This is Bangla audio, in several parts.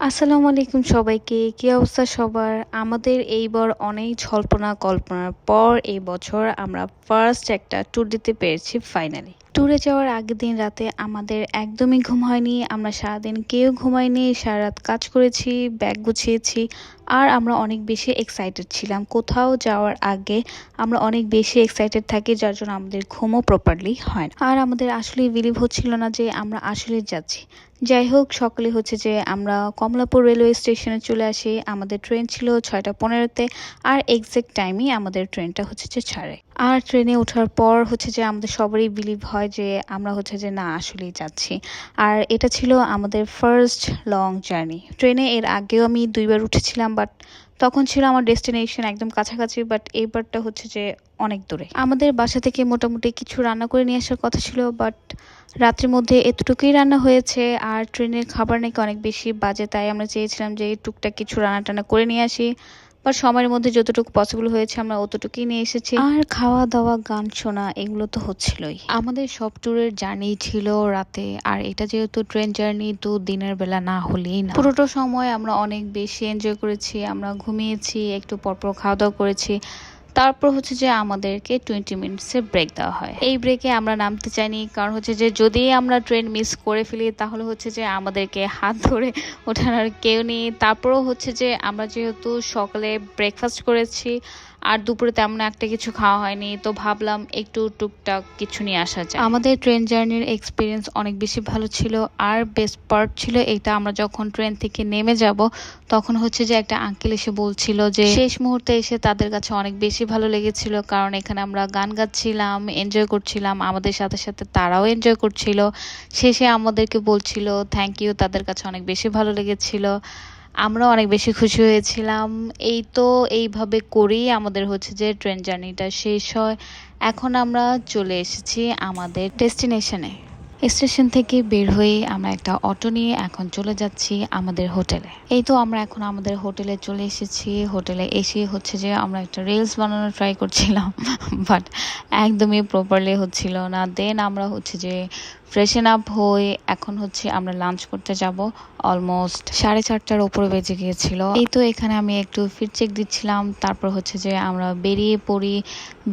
আসসালামু আলাইকুম সবাইকে। কি অবস্থা সবার? আমাদের এইবার অনেক জল্পনা কল্পনার পর এই বছর আমরা ফার্স্ট একটা ট্যুর দিতে পেরেছি ফাইনালি। ট্যুরে যাওয়ার আগের দিন রাতে আমাদের একদমই ঘুম হয়নি। আমরা সারাদিন কেউ ঘুমাইনি। সারারাত কাজ করেছি, ব্যাগ গুছিয়েছি। আর আমরা অনেক বেশি এক্সাইটেড ছিলাম। কোথাও যাওয়ার আগে আমরা অনেক বেশি এক্সাইটেড থাকি, যার জন্য আমাদের ঘুমও প্রপারলি হয় না। আর আমাদের আসলেই বিলিভ হচ্ছিল না যে আমরা আসলে যাচ্ছি। যাই হোক, সকালে হচ্ছে যে আমরা কমলাপুর রেলওয়ে স্টেশনে চলে আসি। আমাদের ট্রেন ছিল 6টা 15-তে, আর এক্সাক্ট টাইমই আমাদের ট্রেনটা হচ্ছে যে ছাড়ে। আর ট্রেনে ওঠার পর হচ্ছে যে আমাদের সবারই বিলিভ হয় যে আমরা হচ্ছে যে না আসলেই যাচ্ছি। আর এটা ছিল আমাদের ফার্স্ট লং জার্নি। ট্রেনে এর আগেও আমি 2বার উঠেছিলাম, বাট তখন ছিল আমার ডেস্টিনেশন একদম কাছাকাছি, বাট এইবারটা হচ্ছে যে অনেক দূরে। আমাদের বাসা থেকে মোটামুটি কিছু রান্না করে নিয়ে আসার কথা ছিল, বাট রাত্রির মধ্যে এতটুকুই রান্না হয়েছে। আর ট্রেনের খাবার নাকি অনেক বেশি বাজে, তাই আমরা চেয়েছিলাম যে টুকটাক কিছু রান্না টান্না করে নিয়ে আসি, বা সময়ের মধ্যে যতটুকু পসিবল হয়েছে আমরা অতটুকুই নিয়ে এসেছি। আর খাওয়া দাওয়া গান শোনা এগুলো তো হচ্ছিলই। আমাদের সব ট্যুরের জার্নি ছিল রাতে, আর এটা যেহেতু ট্রেন জার্নি, তো দিনের বেলা না হলেই না। পুরোটা সময় আমরা অনেক বেশি এনজয় করেছি। আমরা ঘুমিয়েছি, একটু পরপর খাওয়া দাওয়া করেছি। তারপর হচ্ছে যে আমাদেরকে 20 মিনিটসের ব্রেক দেওয়া হয়। এই ব্রেকে আমরা নামতে চাইনি, কারণ হচ্ছে যে যদি আমরা ট্রেন মিস করে ফেলি তাহলে হচ্ছে যে আমাদেরকে হাত ধরে ওঠানোর কেউ নেই। তারপরও হচ্ছে যে আমরা যেহেতু সকালে ব্রেকফাস্ট করেছি আর দুপুরে তেমন একটা কিছু খাওয়া হয়নি, তো ভাবলাম একটু টুকটাক কিছু নিয়ে আসা যায়। আমাদের ট্রেন জার্নির এক্সপিরিয়েন্স অনেক বেশি ভালো ছিল। আর বেস্ট পার্ট ছিল এটা, আমরা যখন ট্রেন থেকে নেমে যাব তখন হচ্ছে যে একটা আঙ্কেল এসে বলছিল যে শেষ মুহূর্তে এসে তাদের কাছে অনেক বেশি ভালো লেগেছিল, কারণ এখানে আমরা গান গাচ্ছিলাম, এনজয় করছিলাম, আমাদের সাথে সাথে তারাও এনজয় করছিল। শেষে আমাদেরকে বলছিল থ্যাংক ইউ, তাদের কাছে অনেক বেশি ভালো লেগেছিল। আমরাও অনেক বেশি খুশি হয়েছিলাম। এই তো এইভাবে করেই আমাদের হচ্ছে যে ট্রেন জার্নিটা শেষ হয়। এখন আমরা চলে এসেছি আমাদের ডেস্টিনেশনে। স্টেশন থেকে বের হয়ে আমরা একটা অটো নিয়ে এখন চলে যাচ্ছি আমাদের হোটেলে। এই তো আমরা এখন আমাদের হোটেলে চলে এসেছি। হোটেলে এসে হচ্ছে যে আমরা একটা রিলস বানানোর ট্রাই করছিলাম, বাট একদমই প্রপারলি হচ্ছিল না। দেন আমরা হচ্ছে যে ফ্রেশন আপ হয়ে এখন হচ্ছে আমরা লাঞ্চ করতে যাব। অলমোস্ট 4:30টার উপরে বেজে গিয়েছিল। এই তো এখানে আমি একটু ফিট চেক দিচ্ছিলাম, তারপর হচ্ছে যে আমরা বেরিয়ে পড়ি।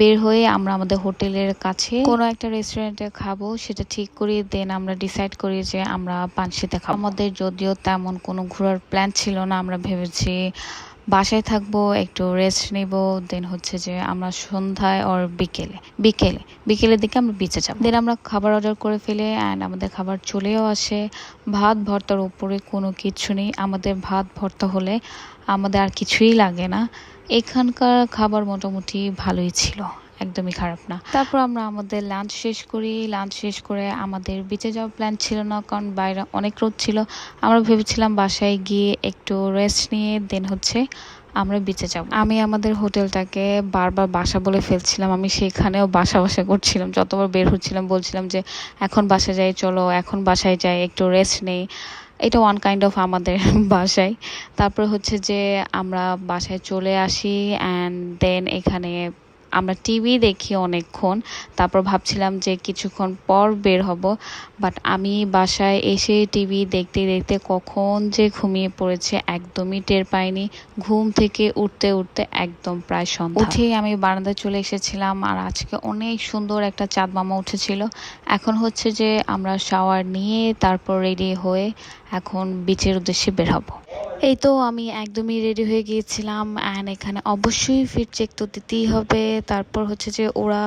বের হয়ে আমরা আমাদের হোটেলের কাছে কোনো একটা রেস্টুরেন্টে খাবো সেটা ঠিক করি। দেন আমরা ডিসাইড করি যে আমরা পানশিতে খাবো। আমাদের যদিও তেমন কোনো ঘোরার প্ল্যান ছিল না, আমরা ভেবেছি বাসায় থাকবো, একটু রেস্ট নিব। দেন হচ্ছে যে আমরা সন্ধ্যায় ওর বিকেলের দিকে আমরা বিচে যাবো। দেন আমরা খাবার অর্ডার করে ফেলে অ্যান্ড আমাদের খাবার চলেও আসে। ভাত ভর্তার উপরে কোনো কিছু নেই। আমাদের ভাত ভর্তা হলে আমাদের আর কিছুই লাগে না। এখানকার খাবার মোটামুটি ভালোই ছিল, একদমই খারাপ না। তারপর আমরা আমাদের লাঞ্চ শেষ করি। লাঞ্চ শেষ করে আমাদের বিচে যাওয়ার প্ল্যান ছিল না, কারণ বাইরে অনেক রোদ ছিল। আমরা ভেবেছিলাম বাসায় গিয়ে একটু রেস্ট নিয়ে দেন হচ্ছে আমরা বিচে যাব। আমি আমাদের হোটেলটাকে বারবার বাসা বলে ফেলছিলাম। আমি সেখানেও বাসা বাসা করছিলাম, যতবার বের হচ্ছিলাম বলছিলাম যে এখন বাসা যাই, চলো এখন বাসায় যাই, একটু রেস্ট নেই। এটা ওয়ান কাইন্ড অফ আমাদের বাসায়। তারপর হচ্ছে যে আমরা বাসায় চলে আসি অ্যান্ড দেন এখানে আমরা টিভি দেখি অনেকক্ষণ। তারপর ভাবছিলাম যে কিছুক্ষণ পর বের হব, বাট আমি বাসায় এসে টিভি দেখতে দেখতে কখন যে ঘুমিয়ে পড়েছে একদমই টের পাইনি। ঘুম থেকে উঠতে উঠতে একদম প্রায় সন্ধ্যা। উঠেই আমি বারান্দায় চলে এসেছিলাম। আর আজকে অনেক সুন্দর একটা চাঁদ মামা উঠেছিল। এখন হচ্ছে যে আমরা শাওয়ার নিয়ে তারপর রেডি হয়ে এখন বিচের উদ্দেশ্যে বের হব। এই তো আমি একদমই রেডি হয়ে গিয়েছিলাম অ্যান্ড এখানে অবশ্যই ফিট চেক তো দিতেই হবে। তারপর হচ্ছে যে ওরা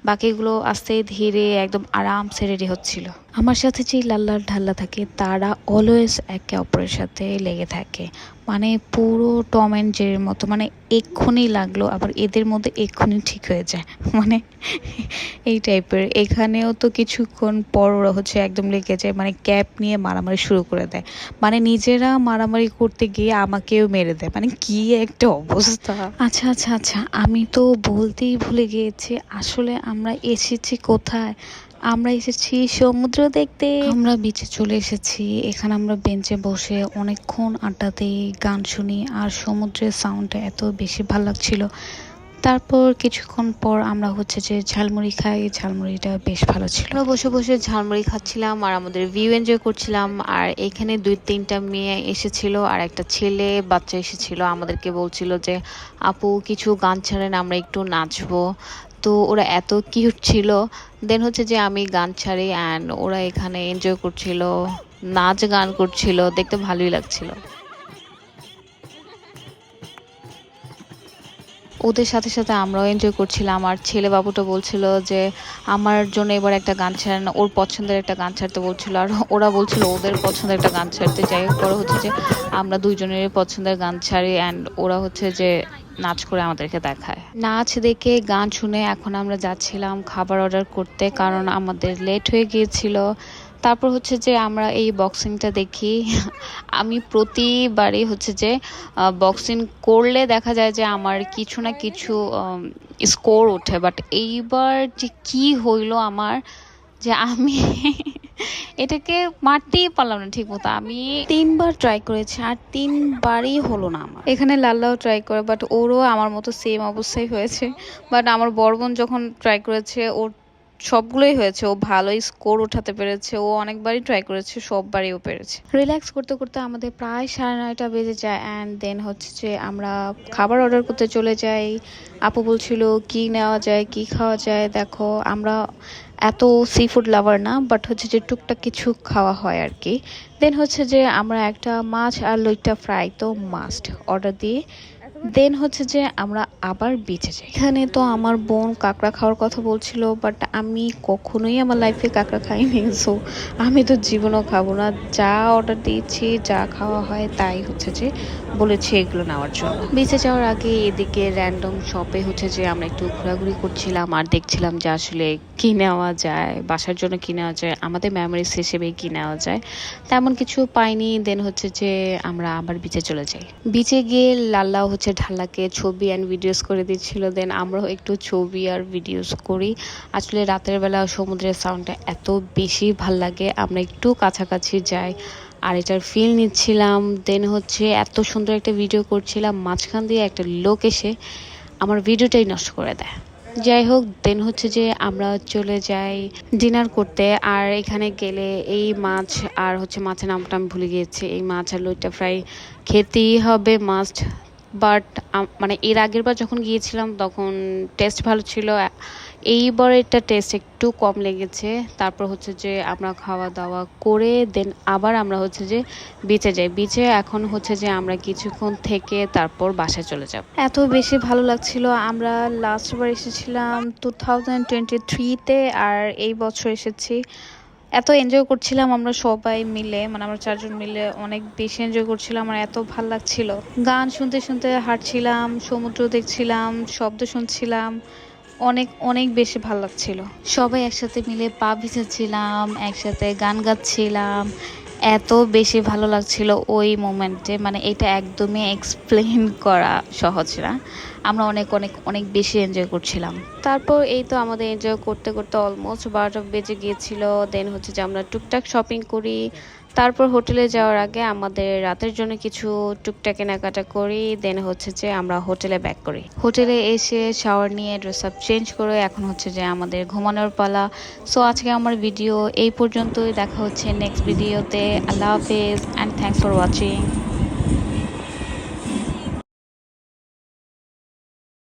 বাকিগুলো আস্তে ধীরে একদম আরামসে রেডি হচ্ছিল। আমার সাথে যে লাল্লা ঢাল্লা থাকে তারা অলওয়েজ একে অপরের সাথে লেগে থাকে, মানে পুরো টম অ্যান্ড জেরির মতো। মানে এক্ষুনি লাগলো আবার এদের মধ্যে এক্ষুনি ঠিক হয়ে যায়, মানে এই টাইপের। এখানেও তো কিছুক্ষণ পর ওরা হচ্ছে একদম লেগে যায়, মানে ক্যাপ নিয়ে মারামারি শুরু করে দেয়। মানে নিজেরা মারামারি করতে গিয়ে আমাকেও মেরে দেয়, মানে কি একটা অবস্থা। আচ্ছা আচ্ছা আচ্ছা, আমি তো বলতেই ভুলে গিয়েছি, আসলে আমরা এসেছি কোথায়? আমরা এসেছি সমুদ্র দেখতে। আমরা বিচে চলে এসেছি। এখানে আমরা বেঞ্চে বসে অনেকক্ষণ আড্ডা দিই, গান শুনি, আর সমুদ্রের সাউন্ডটা এত বেশি ভালো লাগছিল। তারপর কিছুক্ষণ পর আমরা হচ্ছে যে ঝালমুড়ি খাই, ঝালমুড়িটা বেশ ভালো ছিল। আমরা বসে বসে ঝালমুড়ি খাচ্ছিলাম আর আমাদের ভিউ এনজয় করছিলাম। আর এখানে 2-3টা মেয়ে এসেছিল আর একটা ছেলে বাচ্চা এসেছিল, আমাদেরকে বলছিল যে আপু কিছু গান ছাড়েন, আমরা একটু নাচবো। তো ওরা এত কিউট ছিল। দেন হচ্ছে যে আমি গান ছাড়ি অ্যান্ড ওরা এখানে এনজয় করছিল, নাচ গান করছিল, দেখতে ভালোই লাগছিল। ওদের সাথে সাথে আমরাও এনজয় করছিলাম। আর ছেলে বাবুটা বলছিল যে আমার জন্য এবার একটা গান ছাড়েন, ওর পছন্দের একটা গান ছাড়তে বলছিল। আর ওরা বলছিল ওদের পছন্দের একটা গান ছাড়তে। যাই হোক, পরে হচ্ছে যে আমরা দুইজনেরই পছন্দের গান ছাড়ি অ্যান্ড ওরা হচ্ছে যে নাচ করে আমাদেরকে দেখায়। নাচ দেখে গান শুনে এখন আমরা যাচ্ছিলাম খাবার অর্ডার করতে, কারণ আমাদের লেট হয়ে গিয়েছিল। তারপর হচ্ছে যে আমরা এই বক্সিংটা দেখি। আমি প্রতিবারই হচ্ছে যে বক্সিং করলে দেখা যায় যে আমার কিছু না কিছু স্কোর ওঠে, বাট এইবার যে কি হইলো আমার, যে আমি এটাকে মারতেই পারলাম না ঠিক মতো। আমি 3বার ট্রাই করেছি আর 3বারই হলো না আমার। এখানে লাল্লাও ট্রাই করে, বাট ওরও আমার মতো সেম অবস্থাই হয়েছে। বাট আমার বড় বোন যখন ট্রাই করেছে ওর সবগুলোই হয়েছে, ও ভালোই স্কোর উঠাতে পেরেছে, ও অনেকবারই ট্রাই করেছে, সববারই ও পেরেছে। রিল্যাক্স করতে করতে আমাদের প্রায় 9:30 বেজে যায় অ্যান্ড দেন হচ্ছে যে আমরা খাবার অর্ডার করতে চলে যাই। আপু বলছিল কি নেওয়া যায় কি খাওয়া যায়। দেখো আমরা এত সি ফুড লাভার না, বাট হচ্ছে যে টুকটাক কিছু খাওয়া হয় আর কি। দেন হচ্ছে যে আমরা একটা মাছ আর লইট্টা ফ্রাই তো মাস্ট অর্ডার দিয়ে দেন হচ্ছে যে আমরা আবার বিচে যাই। এখানে তো আমার বোন কাঁকড়া খাওয়ার কথা বলছিল, বাট আমি কখনোই আমার লাইফে কাঁকড়া খাইনি, সো আমি তো জীবনও খাবো না। যা অর্ডার দিয়েছি যা খাওয়া হয় তাই হচ্ছে যে বলেছি এগুলো নেওয়ার জন্য। বিচে যাওয়ার আগে এদিকে র্যান্ডম শপে হচ্ছে যে আমরা একটু ঘোরাঘুরি করছিলাম আর দেখছিলাম যে আসলে কি নেওয়া যায়, বাসার জন্য কি নেওয়া যায়, আমাদের মেমোরিজ হিসেবে কি নেওয়া যায়। তেমন কিছু পাইনি। দেন হচ্ছে যে আমরা আবার বিচে চলে যাই। বিচে গিয়ে লাল্লাও হচ্ছে ঢাল্লাকে ছবি অ্যান্ড ভিডিওস করে দিচ্ছিল। দেন আমরাও একটু ছবি আর ভিডিওস করি। আসলে রাতের বেলা সমুদ্রের সাউন্ডটা এত বেশি ভাল লাগে, আমরা একটু কাছাকাছি যাই আর এটার ফিল নিচ্ছিলাম। দেন হচ্ছে এত সুন্দর একটা ভিডিও করছিলাম, মাঝখান দিয়ে একটা লোক এসে আমার ভিডিওটাই নষ্ট করে দেয়। যাই হোক, দেন হচ্ছে যে আমরা চলে যাই ডিনার করতে। আর এখানে গেলে এই মাছ আর হচ্ছে মাছের নামটা আমি ভুলে গিয়েছি, এই মাছ আর লইট্টা ফ্রাই খেতেই হবে মাস্ট। বাট মানে এর আগের বার যখন গিয়েছিলাম তখন টেস্ট ভালো ছিল, এইবার এটা টেস্ট একটু কম লেগেছে। তারপর হচ্ছে যে আমরা খাওয়া দাওয়া করে দেন আবার আমরা হচ্ছে যে বিচে যাই। বিচে এখন হচ্ছে যে আমরা কিছুক্ষণ থেকে তারপর বাসায় চলে যাব। এত বেশি ভালো লাগছিল। আমরা লাস্টবার এসেছিলাম 2023-তে আর এই বছর এসেছি। এত এনজয় করছিলাম আমরা সবাই মিলে, মানে আমরা 4জন মিলে অনেক বেশি এনজয় করছিলাম আর এত ভাল লাগছিল। গান শুনতে শুনতে হাঁটছিলাম, সমুদ্র দেখছিলাম, শব্দ শুনছিলাম, অনেক অনেক বেশি ভাল লাগছিল। সবাই একসাথে মিলে পা ভিজাচ্ছিলাম, একসাথে গান গাচ্ছিলাম, এত বেশি ভালো লাগছিল ওই মোমেন্টে, মানে এটা একদমই এক্সপ্লেন করা সহজ না। আমরা অনেক অনেক অনেক বেশি এনজয় করছিলাম। তারপর এই তো আমাদের এনজয় করতে করতে অলমোস্ট 12টা বেজে গিয়েছিল। দেন হচ্ছে যে আমরা টুকটাক শপিং করি। তারপর হোটেলে যাওয়ার আগে আমাদের রাতের জন্য কিছু টুকটাক কেনাকাটা করি। দেন হচ্ছে যে আমরা হোটেলে ব্যাক করি। হোটেলে এসে শাওয়ার নিয়ে ড্রেস আপ চেঞ্জ করে এখন হচ্ছে যে আমাদের ঘুমানোর পালা। সো আজকে আমার ভিডিও এই পর্যন্তই, দেখা হচ্ছে নেক্সট ভিডিওতে। আল্লাহ হাফেজ অ্যান্ড থ্যাংকস ফর ওয়াচিং।